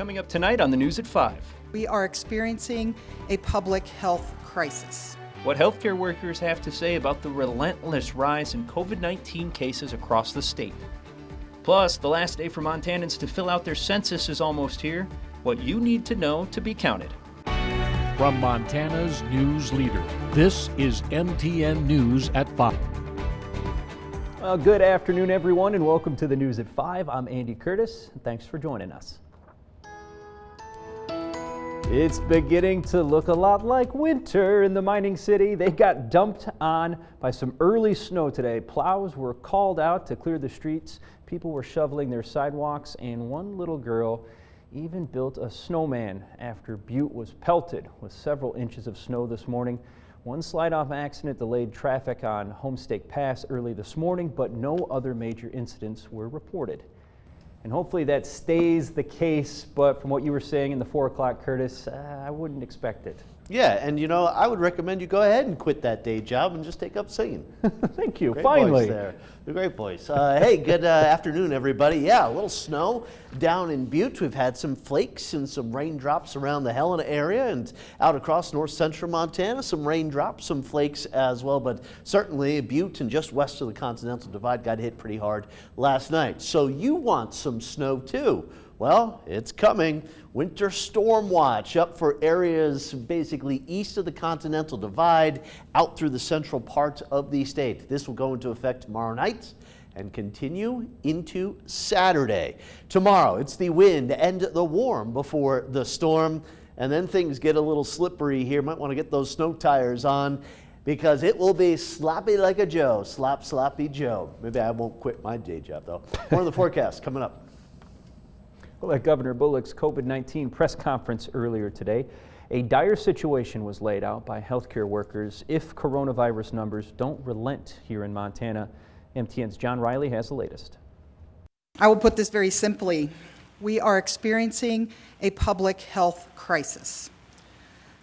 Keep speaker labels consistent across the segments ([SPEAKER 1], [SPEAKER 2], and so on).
[SPEAKER 1] Coming up tonight on the News at 5.
[SPEAKER 2] We are experiencing a public health crisis.
[SPEAKER 1] What healthcare workers have to say about the relentless rise in COVID-19 cases across the state. Plus, the last day for Montanans to fill out their census is almost here. What you need to know to be counted.
[SPEAKER 3] From Montana's news leader, this is MTN News at 5.
[SPEAKER 1] Well, good afternoon, everyone, and welcome to the News at 5. I'm Andy Curtis, and thanks for joining us. It's beginning to look a lot like winter in the mining city. They got dumped on by some early snow today. Plows were called out to clear the streets. People were shoveling their sidewalks, and one little girl even built a snowman after Butte was pelted with several inches of snow this morning. One slide-off accident delayed traffic on Homestake Pass early this morning, but no other major incidents were reported. And hopefully that stays the case, but from what you were saying in the 4 o'clock, Curtis, I wouldn't expect it.
[SPEAKER 4] Yeah, and you know, I would recommend you go ahead and quit that day job and just take up singing.
[SPEAKER 1] Thank you,
[SPEAKER 4] Great
[SPEAKER 1] finally.
[SPEAKER 4] Voice there. The great voice. Hey, good afternoon, everybody. Yeah, a little snow down in Butte. We've had some flakes and some raindrops around the Helena area and out across north central Montana. Some raindrops, some flakes as well, but certainly Butte and just west of the Continental Divide got hit pretty hard last night. So you want some snow too. Well, it's coming. Winter storm watch up for areas basically east of the Continental Divide out through the central part of the state. This will go into effect tomorrow night and continue into Saturday. Tomorrow, it's the wind and the warm before the storm, and then things get a little slippery here. Might want to get those snow tires on because it will be sloppy like a Joe. Sloppy Joe. Maybe I won't quit my day job though. More of the forecast coming up.
[SPEAKER 1] Well, at Governor Bullock's COVID-19 press conference earlier today, a dire situation was laid out by healthcare workers if coronavirus numbers don't relent here in Montana. MTN's John Riley has the latest.
[SPEAKER 2] I will put this very simply. We are experiencing a public health crisis.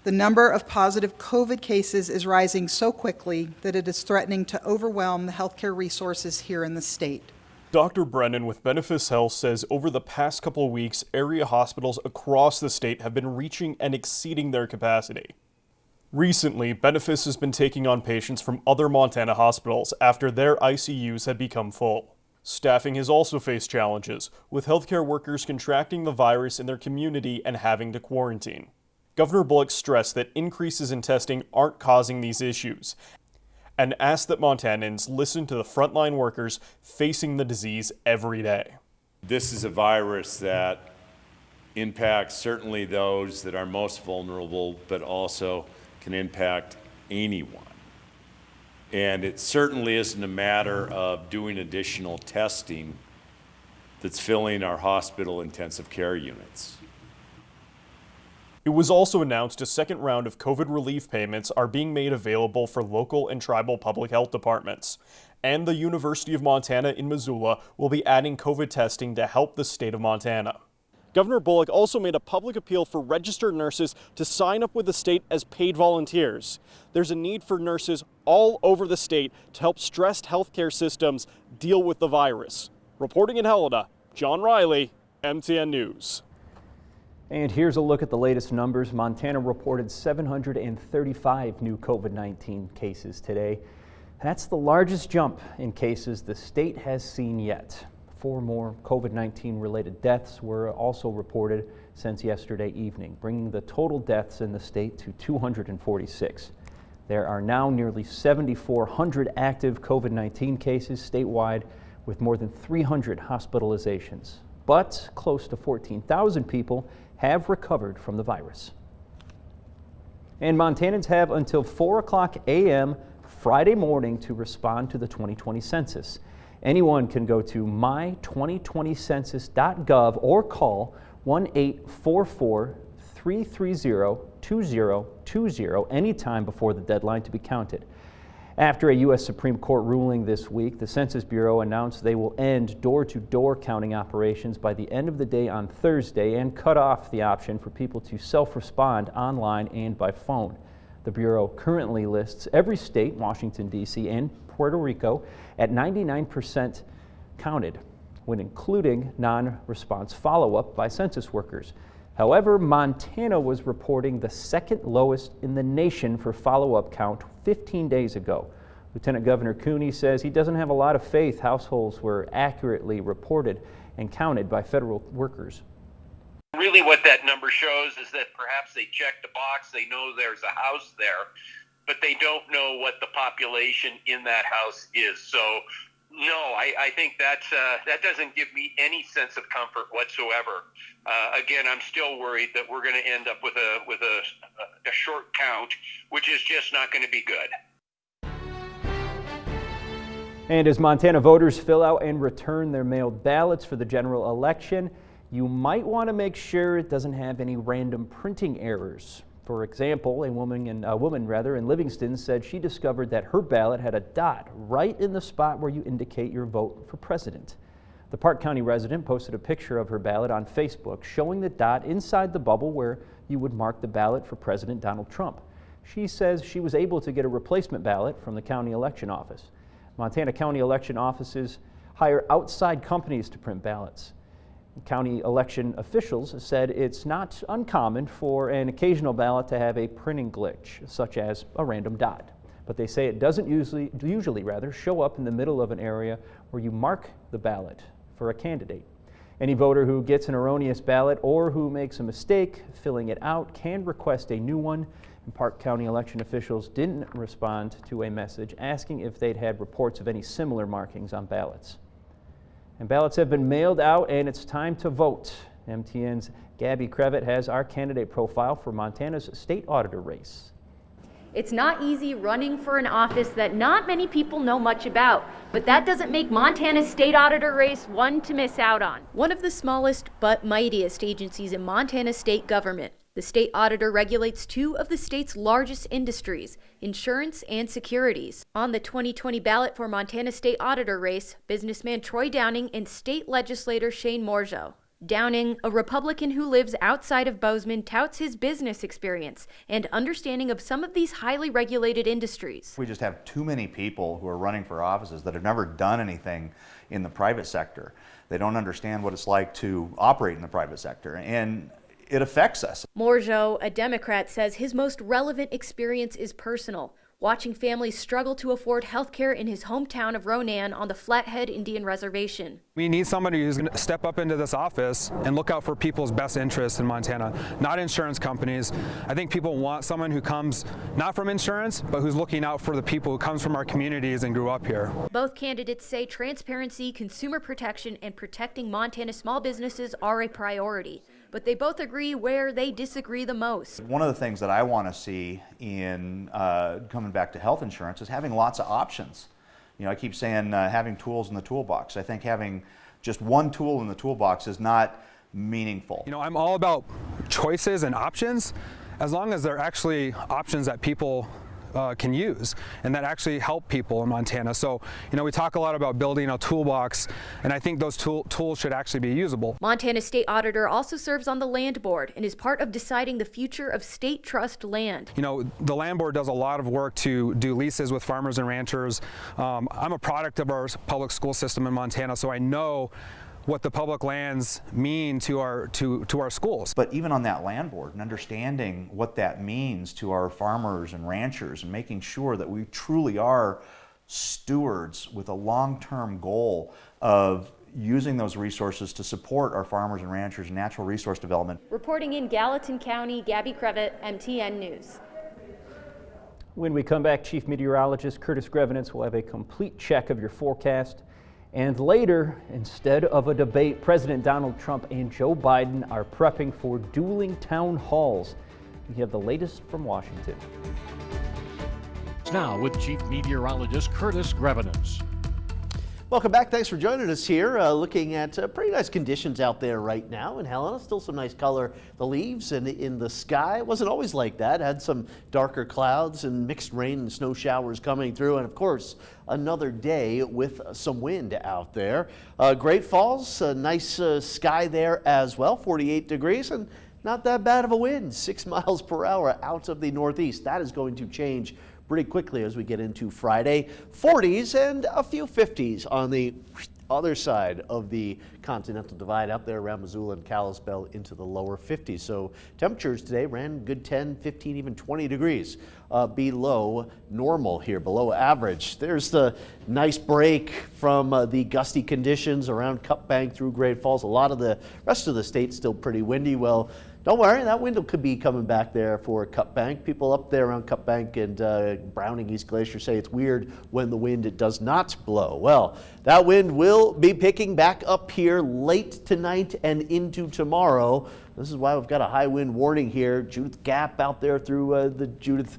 [SPEAKER 2] The number of positive COVID cases is rising so quickly that it is threatening to overwhelm the healthcare resources here in the state.
[SPEAKER 5] Dr. Brennan with Benefice Health says over the past couple of weeks, area hospitals across the state have been reaching and exceeding their capacity. Recently, Benefice has been taking on patients from other Montana hospitals after their ICUs had become full. Staffing has also faced challenges, with healthcare workers contracting the virus in their community and having to quarantine. Governor Bullock stressed that increases in testing aren't causing these issues, and asked that Montanans listen to the frontline workers facing the disease every day.
[SPEAKER 6] This is a virus that impacts certainly those that are most vulnerable, but also can impact anyone. And it certainly isn't a matter of doing additional testing that's filling our hospital intensive care units.
[SPEAKER 5] It was also announced a second round of COVID relief payments are being made available for local and tribal public health departments. And the University of Montana in Missoula will be adding COVID testing to help the state of Montana. Governor Bullock also made a public appeal for registered nurses to sign up with the state as paid volunteers. There's a need for nurses all over the state to help stressed healthcare systems deal with the virus. Reporting in Helena, John Riley, MTN News.
[SPEAKER 1] And here's a look at the latest numbers. Montana reported 735 new COVID-19 cases today. That's the largest jump in cases the state has seen yet. 4 more COVID-19 related deaths were also reported since yesterday evening, bringing the total deaths in the state to 246. There are now nearly 7,400 active COVID-19 cases statewide, with more than 300 hospitalizations. But close to 14,000 people have recovered from the virus. And Montanans have until 4 o'clock a.m. Friday morning to respond to the 2020 census. Anyone can go to my2020census.gov or call 1-844-330-2020 anytime before the deadline to be counted. After a U.S. Supreme Court ruling this week, the Census Bureau announced they will end door-to-door counting operations by the end of the day on Thursday and cut off the option for people to self-respond online and by phone. The Bureau currently lists every state, Washington, D.C., and Puerto Rico at 99% counted, when including non-response follow-up by census workers. However, Montana was reporting the second lowest in the nation for follow-up count 15 days ago. Lieutenant Governor Cooney says he doesn't have a lot of faith households were accurately reported and counted by federal workers.
[SPEAKER 7] Really what that number shows is that perhaps they checked the box, they know there's a house there, but they don't know what the population in that house is. So no, I think that doesn't give me any sense of comfort whatsoever. Again, I'm still worried that we're going to end up with a short count, which is just not going to be good.
[SPEAKER 1] And as Montana voters fill out and return their mailed ballots for the general election, you might want to make sure it doesn't have any random printing errors. For example, a woman in Livingston said she discovered that her ballot had a dot right in the spot where you indicate your vote for president. The Park County resident posted a picture of her ballot on Facebook showing the dot inside the bubble where you would mark the ballot for President Donald Trump. She says she was able to get a replacement ballot from the county election office. Montana county election offices hire outside companies to print ballots. County election officials said it's not uncommon for an occasional ballot to have a printing glitch, such as a random dot. But they say it doesn't usually show up in the middle of an area where you mark the ballot for a candidate. Any voter who gets an erroneous ballot or who makes a mistake filling it out can request a new one. And Park County election officials didn't respond to a message asking if they'd had reports of any similar markings on ballots. And ballots have been mailed out and it's time to vote. MTN's Gabby Crevitt has our candidate profile for Montana's state auditor race.
[SPEAKER 8] It's not easy running for an office that not many people know much about, but that doesn't make Montana's state auditor race one to miss out on. One of the smallest but mightiest agencies in Montana's state government, the state auditor regulates two of the state's largest industries, insurance and securities. On the 2020 ballot for Montana state auditor race, businessman Troy Downing and state legislator Shane Morgeau. Downing, a Republican who lives outside of Bozeman, touts his business experience and understanding of some of these highly regulated industries.
[SPEAKER 9] We just have too many people who are running for offices that have never done anything in the private sector. They don't understand what it's like to operate in the private sector, and it affects us.
[SPEAKER 8] Morgeau, a Democrat, says his most relevant experience is personal, watching families struggle to afford health care in his hometown of Ronan on the Flathead Indian Reservation.
[SPEAKER 10] We need somebody who's going to step up into this office and look out for people's best interests in Montana, not insurance companies. I think people want someone who comes not from insurance, but who's looking out for the people who comes from our communities and grew up here.
[SPEAKER 8] Both candidates say transparency, consumer protection, and protecting Montana small businesses are a priority. But they both agree where they disagree the most.
[SPEAKER 9] One of the things that I want to see in coming back to health insurance is having lots of options. You know, I keep saying having tools in the toolbox. I think having just one tool in the toolbox is not meaningful.
[SPEAKER 10] You know, I'm all about choices and options, as long as they're actually options that people can use and that actually help people in Montana. So, you know, we talk a lot about building a toolbox, and I think those tools should actually be usable.
[SPEAKER 8] Montana State Auditor also serves on the Land Board and is part of deciding the future of state trust land.
[SPEAKER 10] You know, the Land Board does a lot of work to do leases with farmers and ranchers. I'm a product of our public school system in Montana, so I know what the public lands mean to our schools.
[SPEAKER 9] But even on that land board and understanding what that means to our farmers and ranchers and making sure that we truly are stewards with a long-term goal of using those resources to support our farmers and ranchers and natural resource development.
[SPEAKER 8] Reporting in Gallatin County, Gabby Crevitt, MTN News.
[SPEAKER 1] When we come back, Chief Meteorologist Curtis Grevenitz will have a complete check of your forecast. And later, instead of a debate, President Donald Trump and Joe Biden are prepping for dueling town halls. We have the latest from Washington.
[SPEAKER 3] Now with Chief Meteorologist Curtis Grevenitz.
[SPEAKER 4] Welcome back. Thanks for joining us here. Looking at pretty nice conditions out there right now in Helena. Still some nice color, the leaves and in the sky. It wasn't always like that. Had some darker clouds and mixed rain and snow showers coming through. And of course, another day with some wind out there. Great Falls, nice sky there as well, 48 degrees and not that bad of a wind, 6 miles per hour out of the northeast. That is going to change pretty quickly as we get into Friday. 40s and a few 50s on the other side of the Continental Divide out there around Missoula and Kalispell into the lower 50s. So temperatures today ran good 10, 15, even 20 degrees below normal here, below average. There's the nice break from the gusty conditions around Cup Bank through Great Falls. A lot of the rest of the state still pretty windy. Well, don't worry, that wind could be coming back there for Cup Bank. People up there around Cup Bank and Browning East Glacier say it's weird when the wind does not blow. Well, that wind will be picking back up here late tonight and into tomorrow. This is why we've got a high wind warning here. Judith Gap out there through the Judith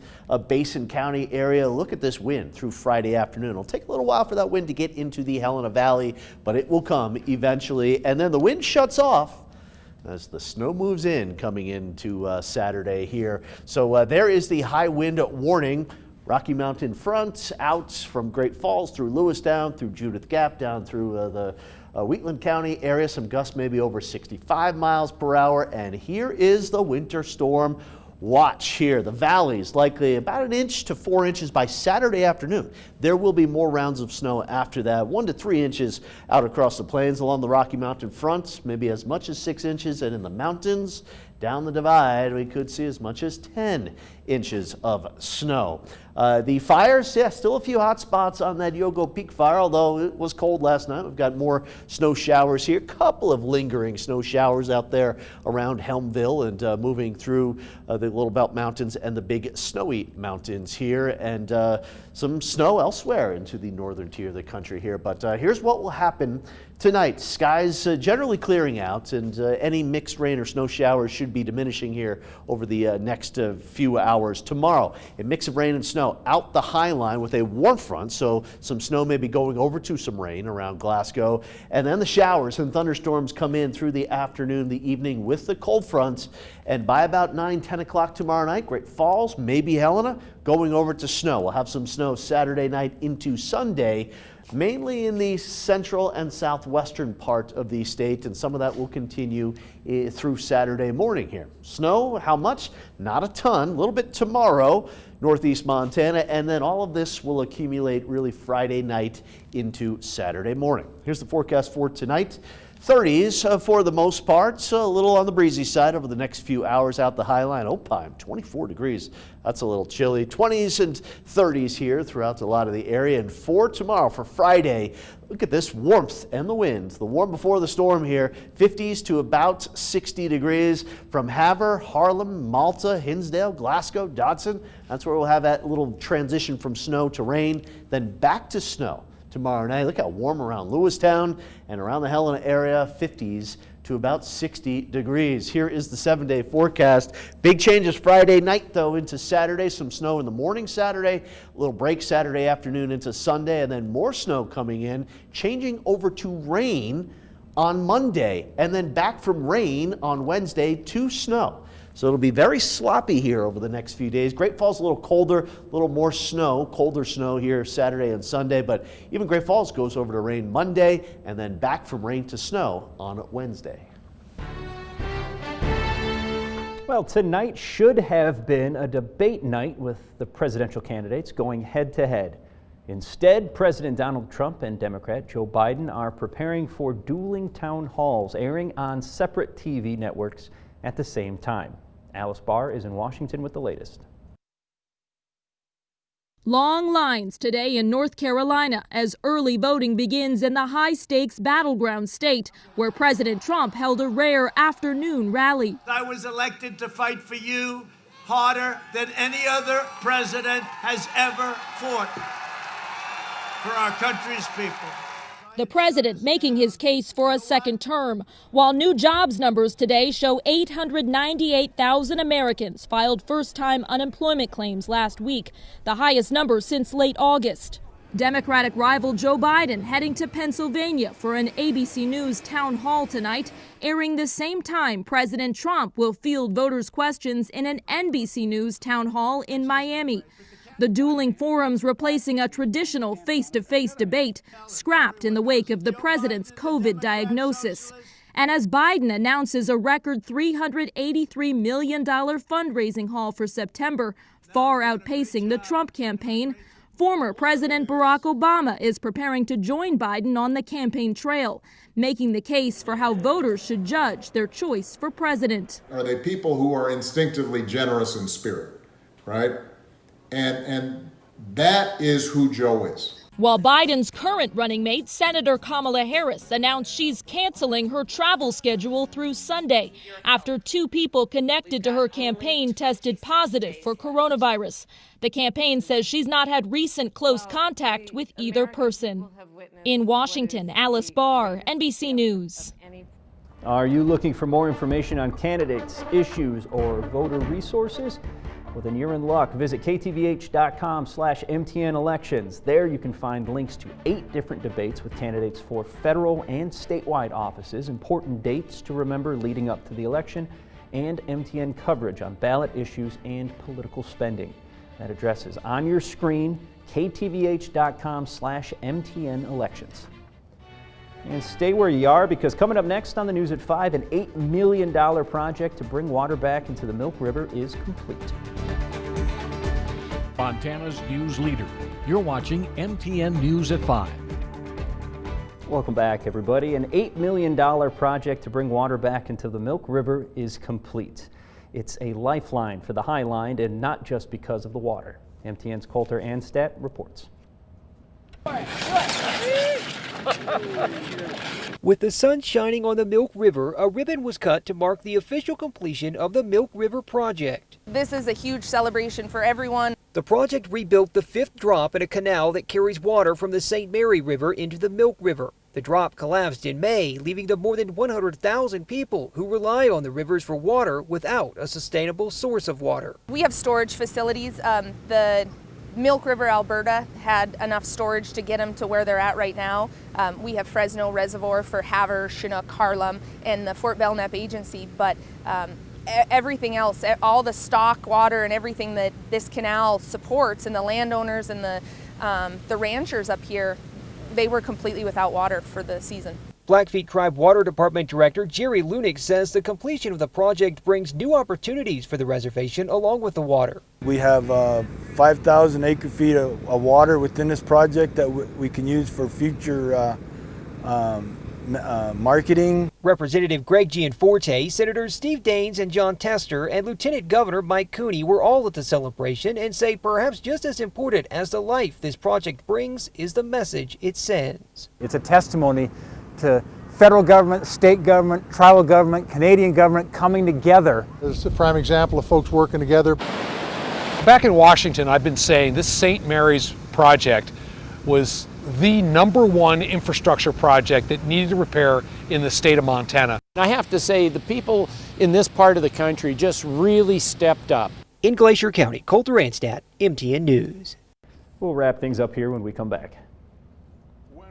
[SPEAKER 4] Basin County area. Look at this wind through Friday afternoon. It'll take a little while for that wind to get into the Helena Valley, but it will come eventually. And then the wind shuts off as the snow moves in coming into Saturday here. So there is the high wind warning. Rocky Mountain front out from Great Falls through Lewistown, through Judith Gap, down through the Wheatland County area. Some gusts maybe over 65 miles per hour. And here is the winter storm watch here. The valleys likely about 1 inch to 4 inches by Saturday afternoon. There will be more rounds of snow after that, 1 to 3 inches out across the plains along the Rocky Mountain front, maybe as much as 6 inches, and in the mountains down the divide we could see as much as 10 inches of snow. The fires, yeah, still a few hot spots on that Yogo Peak fire, although it was cold last night. We've got more snow showers here, a couple of lingering snow showers out there around Helmville and moving through the Little Belt Mountains and the Big Snowy Mountains here, and some snow elsewhere into the northern tier of the country here. But here's what will happen tonight. Skies generally clearing out, and any mixed rain or snow showers should be diminishing here over the next few hours. Tomorrow, a mix of rain and snow out the high line with a warm front, so some snow may be going over to some rain around Glasgow, and then the showers and thunderstorms come in through the afternoon, the evening with the cold front, and by about 9, 10 o'clock tomorrow night, Great Falls, maybe Helena, going over to snow. We'll have some snow Saturday night into Sunday, mainly in the central and southwestern part of the state, and some of that will continue through Saturday morning here. Snow, how much? Not a ton, a little bit tomorrow, northeast Montana, and then all of this will accumulate really Friday night into Saturday morning. Here's the forecast for tonight. 30s for the most part, a little on the breezy side over the next few hours out the high line. Opine, 24 degrees. That's a little chilly. 20s and 30s here throughout a lot of the area. And for tomorrow, for Friday, look at this warmth and the wind. The warm before the storm here, 50s to about 60 degrees from Havre, Harlem, Malta, Hinsdale, Glasgow, Dodson. That's where we'll have that little transition from snow to rain, then back to snow tomorrow night. Look how warm around Lewistown and around the Helena area, 50s to about 60 degrees. Here is the 7-day forecast. Big changes Friday night, though, into Saturday. Some snow in the morning Saturday, a little break Saturday afternoon into Sunday, and then more snow coming in, changing over to rain on Monday, and then back from rain on Wednesday to snow. So it'll be very sloppy here over the next few days. Great Falls a little colder, a little more snow, colder snow here Saturday and Sunday, but even Great Falls goes over to rain Monday and then back from rain to snow on Wednesday.
[SPEAKER 1] Well, tonight should have been a debate night with the presidential candidates going head to head. Instead, President Donald Trump and Democrat Joe Biden are preparing for dueling town halls airing on separate TV networks at the same time. Alice Barr is in Washington with the latest.
[SPEAKER 11] Long lines today in North Carolina as early voting begins in the high-stakes battleground state where President Trump held a rare afternoon rally.
[SPEAKER 12] I was elected to fight for you harder than any other president has ever fought for our country's people.
[SPEAKER 11] The president making his case for a second term, while new jobs numbers today show 898,000 Americans filed first-time unemployment claims last week, the highest number since late August. Democratic rival Joe Biden heading to Pennsylvania for an ABC News town hall tonight, airing the same time President Trump will field voters' questions in an NBC News town hall in Miami. The dueling forums replacing a traditional face-to-face debate, scrapped in the wake of the president's COVID diagnosis. And as Biden announces a record $383 million fundraising haul for September, far outpacing the Trump campaign, Former President Barack Obama is preparing to join Biden on the campaign trail, making the case for how voters should judge their choice for president.
[SPEAKER 13] Are they people who are instinctively generous in spirit, right? And that is who Joe is.
[SPEAKER 11] While Biden's current running mate, Senator Kamala Harris, announced she's canceling her travel schedule through Sunday after 2 people connected to her campaign tested positive for coronavirus. The campaign says she's not had recent close contact with either person. In Washington, Alice Barr, NBC News.
[SPEAKER 1] Are you looking for more information on candidates, issues, or voter resources? Well, then you're in luck. Visit ktvh.com/MTN elections. There you can find links to 8 different debates with candidates for federal and statewide offices, important dates to remember leading up to the election, and MTN coverage on ballot issues and political spending. That address is on your screen, ktvh.com/MTN elections. And stay where you are, because coming up next on the news at 5, an $8 million project to bring water back into the Milk River is complete.
[SPEAKER 3] Montana's news leader. You're watching MTN News at 5.
[SPEAKER 1] Welcome back, everybody. An $8 million project to bring water back into the Milk River is complete. It's a lifeline for the High Line, and not just because of the water. MTN's Coulter Anstadt reports.
[SPEAKER 14] With the sun shining on the Milk River, a ribbon was cut to mark the official completion of the Milk River project.
[SPEAKER 15] This is a huge celebration for everyone.
[SPEAKER 14] The project rebuilt the 5th drop in a canal that carries water from the St. Mary River into the Milk River. The drop collapsed in May, leaving the more than 100,000 people who rely on the rivers for water without a sustainable source of water.
[SPEAKER 15] We have storage facilities. The Milk River, Alberta had enough storage to get them to where they're at right now. We have Fresno Reservoir for Havre, Chinook, Harlem, and the Fort Belknap Agency, but everything else, all the stock water and everything that this canal supports, and the landowners and the ranchers up here, they were completely without water for the season.
[SPEAKER 14] Blackfeet Tribe Water Department Director Jerry Lunick says the completion of the project brings new opportunities for the reservation along with the water.
[SPEAKER 16] We have 5,000 acre feet of water within this project that we can use for future marketing.
[SPEAKER 14] Representative Greg Gianforte, Senators Steve Daines and John Tester, and Lieutenant Governor Mike Cooney were all at the celebration and say perhaps just as important as the life this project brings is the message it sends.
[SPEAKER 17] It's a testimony to federal government, state government, tribal government, Canadian government coming together.
[SPEAKER 18] This is a prime example of folks working together.
[SPEAKER 19] Back in Washington, I've been saying this St. Mary's project was the #1 infrastructure project that needed repair in the state of Montana.
[SPEAKER 20] I have to say the people in this part of the country just really stepped up.
[SPEAKER 14] In Glacier County, Coulter Anstadt, MTN News.
[SPEAKER 1] We'll wrap things up here when we come back.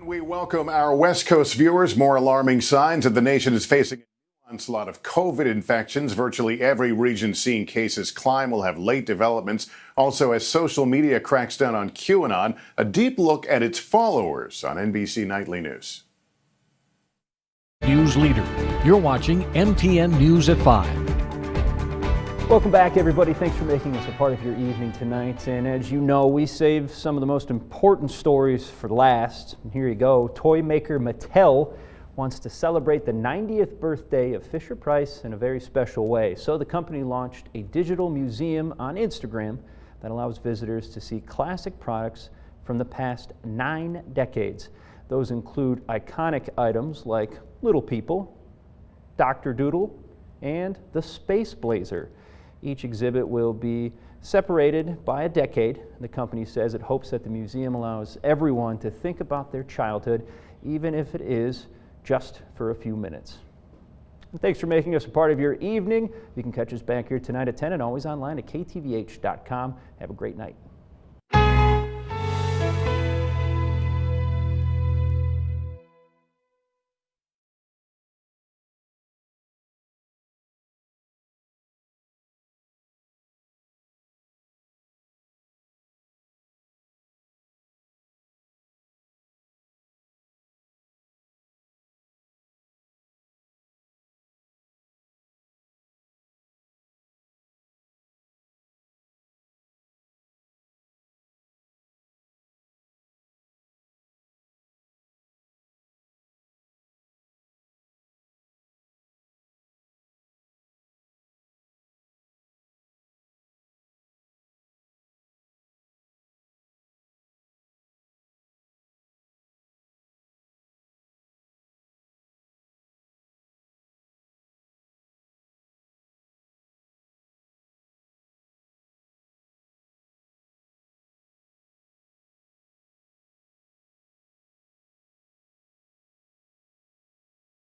[SPEAKER 21] We welcome our West Coast viewers. More alarming signs that the nation is facing an onslaught of COVID infections. Virtually every region seeing cases climb will have late developments. Also, as social media cracks down on QAnon, a deep look at its followers on NBC Nightly News.
[SPEAKER 3] News leader. You're watching MTN News at 5.
[SPEAKER 1] Welcome back, everybody. Thanks for making us a part of your evening tonight. And as you know, we save some of the most important stories for last. And here you go. Toy maker Mattel wants to celebrate the 90th birthday of Fisher-Price in a very special way. So the company launched a digital museum on Instagram that allows visitors to see classic products from the past 9 decades. Those include iconic items like Little People, Dr. Doodle, and the Space Blazer. Each exhibit will be separated by a decade. The company says it hopes that the museum allows everyone to think about their childhood, even if it is just for a few minutes. And thanks for making us a part of your evening. You can catch us back here tonight at 10 and always online at ktvh.com. Have a great night.